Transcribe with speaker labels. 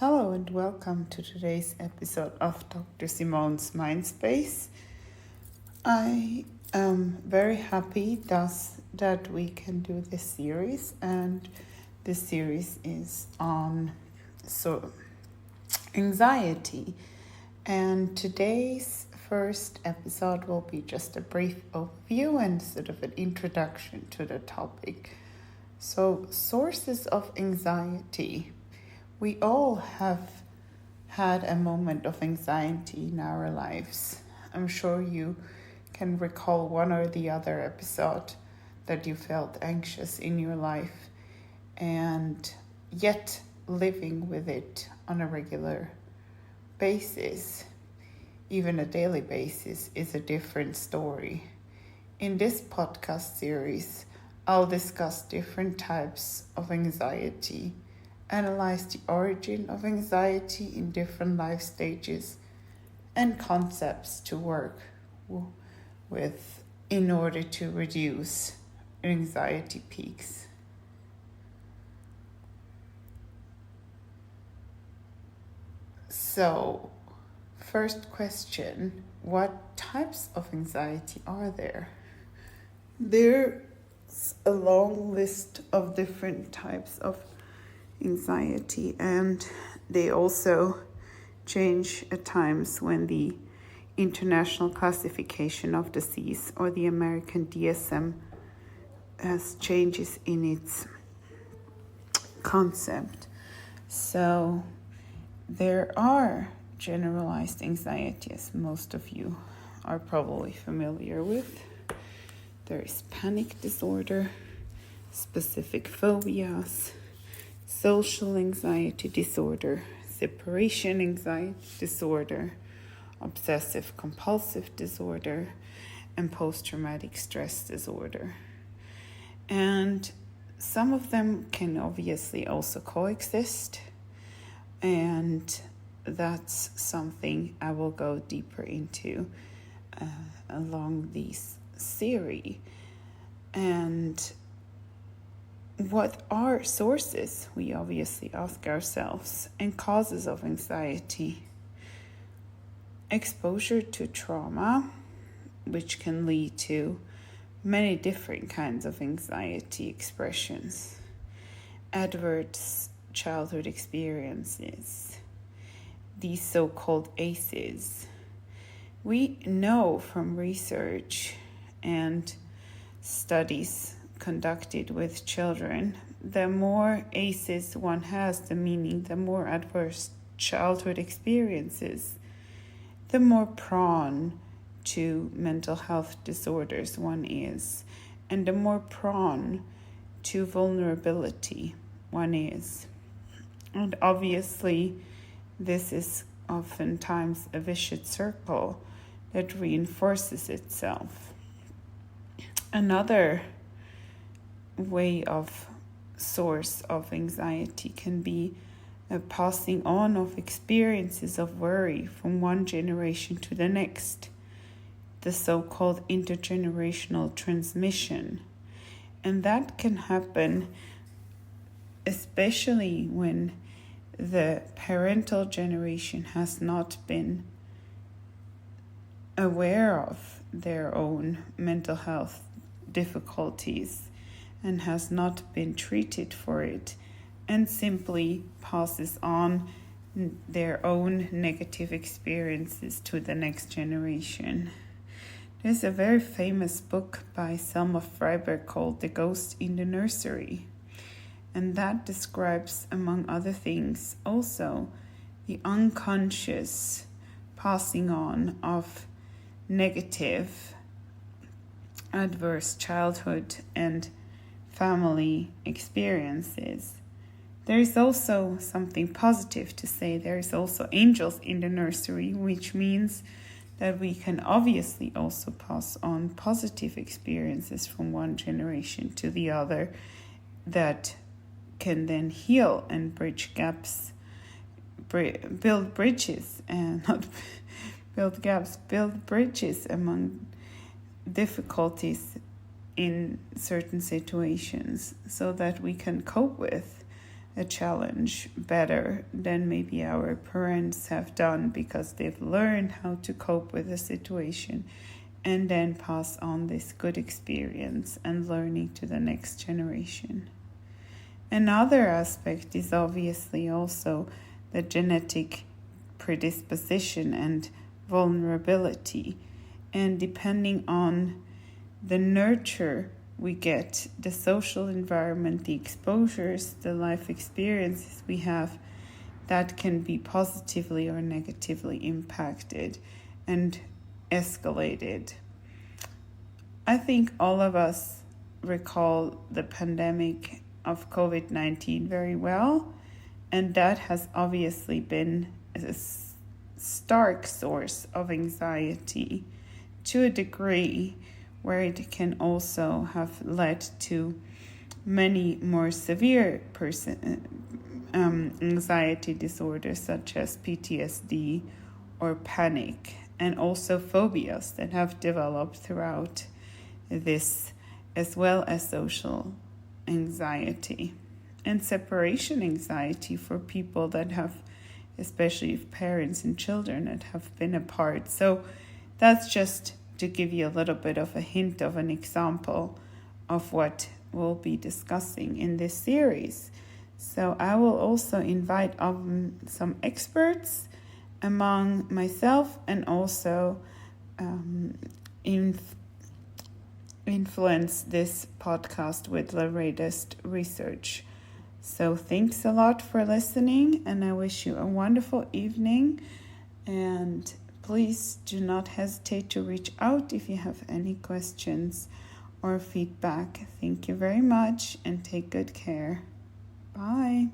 Speaker 1: Hello and welcome to today's episode of Dr. Simone's Mindspace. I am very happy that we can do this series, and this series is on anxiety. And today's first episode will be just a brief overview and sort of an introduction to the topic. So, sources of anxiety. We all have had a moment of anxiety in our lives. I'm sure you can recall one or the other episode that you felt anxious in your life, and yet living with it on a regular basis, even a daily basis, is a different story. In this podcast series, I'll discuss different types of anxiety, analyze the origin of anxiety in different life stages, and concepts to work with in order to reduce anxiety peaks. So, first question, what types of anxiety are there? There's a long list of different types of anxiety, and they also change at times when the International Classification of Disease, or the American DSM, has changes in its concept. So there are generalized anxiety, as most of you are probably familiar with. There is panic disorder, specific phobias, social anxiety disorder, separation anxiety disorder, obsessive compulsive disorder, and post-traumatic stress disorder. And some of them can obviously also coexist, and that's something I will go deeper into along this series. And what are sources, we obviously ask ourselves, and causes of anxiety? Exposure to trauma, which can lead to many different kinds of anxiety expressions. Adverse childhood experiences, these so-called ACEs. We know from research and studies conducted with children, the more ACEs one has, the more adverse childhood experiences, the more prone to mental health disorders one is, and the more prone to vulnerability one is. And obviously, this is oftentimes a vicious circle that reinforces itself. Another way of source of anxiety can be a passing on of experiences of worry from one generation to the next, the so-called intergenerational transmission. And that can happen especially when the parental generation has not been aware of their own mental health difficulties and has not been treated for it, and simply passes on their own negative experiences to the next generation. There's a very famous book by Selma Freiberg called The Ghost in the Nursery, and that describes, among other things, also the unconscious passing on of negative, adverse childhood and family experiences. There is also something positive to say. There is also angels in the nursery, which means that we can obviously also pass on positive experiences from one generation to the other that can then heal and bridge gaps, build bridges, and not build gaps, build bridges among difficulties in certain situations so that we can cope with a challenge better than maybe our parents have done, because they've learned how to cope with the situation and then pass on this good experience and learning to the next generation. Another aspect is obviously also the genetic predisposition and vulnerability. And depending on the nurture we get, the social environment, the exposures, the life experiences we have, that can be positively or negatively impacted and escalated. I think all of us recall the pandemic of COVID-19 very well, and that has obviously been a stark source of anxiety to a degree where it can also have led to many more severe anxiety disorders such as PTSD or panic, and also phobias that have developed throughout this, as well as social anxiety and separation anxiety for people that have, especially parents and children that have been apart. So that's just to give you a little bit of a hint of an example of what we'll be discussing in this series. So I will also invite some experts among myself, and also influence this podcast with the latest research. So thanks a lot for listening, and I wish you a wonderful evening. And please do not hesitate to reach out if you have any questions or feedback. Thank you very much, and take good care. Bye.